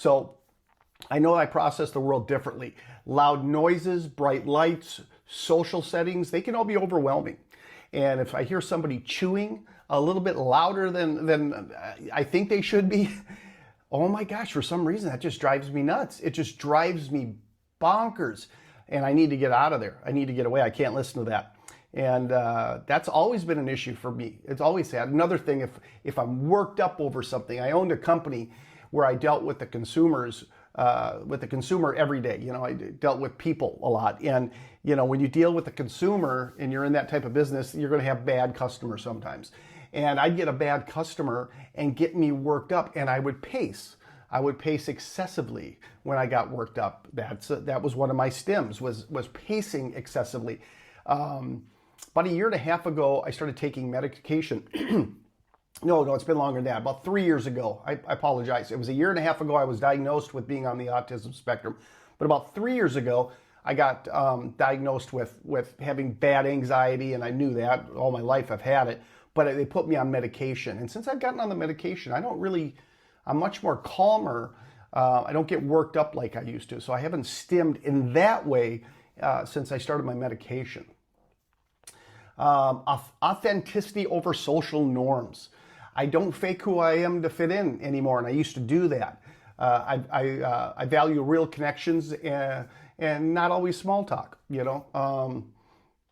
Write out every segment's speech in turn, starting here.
So I know I process the world differently. Loud noises, bright lights, social settings, they can all be overwhelming. And if I hear somebody chewing a little bit louder than I think they should be, oh my gosh, for some reason that just drives me nuts. It just drives me bonkers. And I need to get out of there. I need to get away. I can't listen to that. And that's always been an issue for me. It's always had. Another thing, if I'm worked up over something, I owned a company where I dealt with the consumers, with the consumer every day. You know, I dealt with people a lot. And, you know, when you deal with the consumer and you're in that type of business, you're going to have bad customers sometimes. And I'd get a bad customer and get me worked up, and I would pace. I would pace excessively when I got worked up. That was one of my stems, was pacing excessively. About a year and a half ago, I started taking medication. No, it's been longer than that. About 3 years ago, I apologize. It was a year and a half ago I was diagnosed with being on the autism spectrum. But about 3 years ago, I got diagnosed with having bad anxiety, and I knew that. All my life I've had it. But they put me on medication. And since I've gotten on the medication, I'm much more calmer. I don't get worked up like I used to. So I haven't stemmed in that way since I started my medication. Authenticity over social norms. I don't fake who I am to fit in anymore, and I used to do that. I value real connections and not always small talk. You know,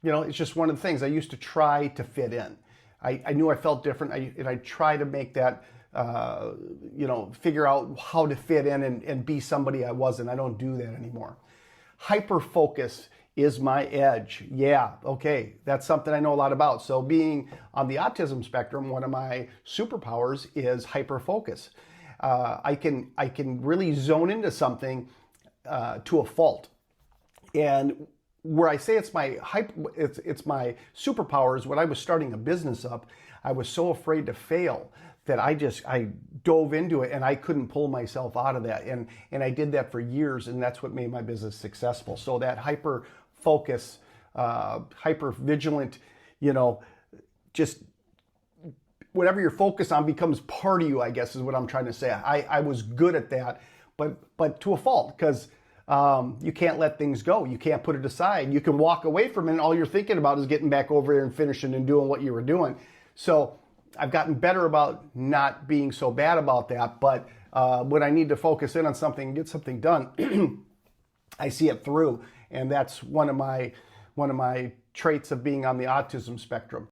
it's just one of the things. I used to try to fit in. I knew I felt different, and I try to make that, figure out how to fit in and be somebody I wasn't. I don't do that anymore. Hyperfocus is my edge. Yeah, okay, that's something I know a lot about. So being on the autism spectrum, one of my superpowers is hyperfocus. I can really zone into something to a fault. And where I say it's my superpower is when I was starting a business up, I was so afraid to fail that I dove into it, and I couldn't pull myself out of that. And I did that for years, and that's what made my business successful. So that hyper focus, hyper vigilant, just whatever you're focused on becomes part of you, I guess is what I'm trying to say. I was good at that, but to a fault, because you can't let things go. You can't put it aside. You can walk away from it, and all you're thinking about is getting back over there and finishing and doing what you were doing. So I've gotten better about not being so bad about that, but when I need to focus in on something and get something done, I see it through. And that's one of my traits of being on the autism spectrum.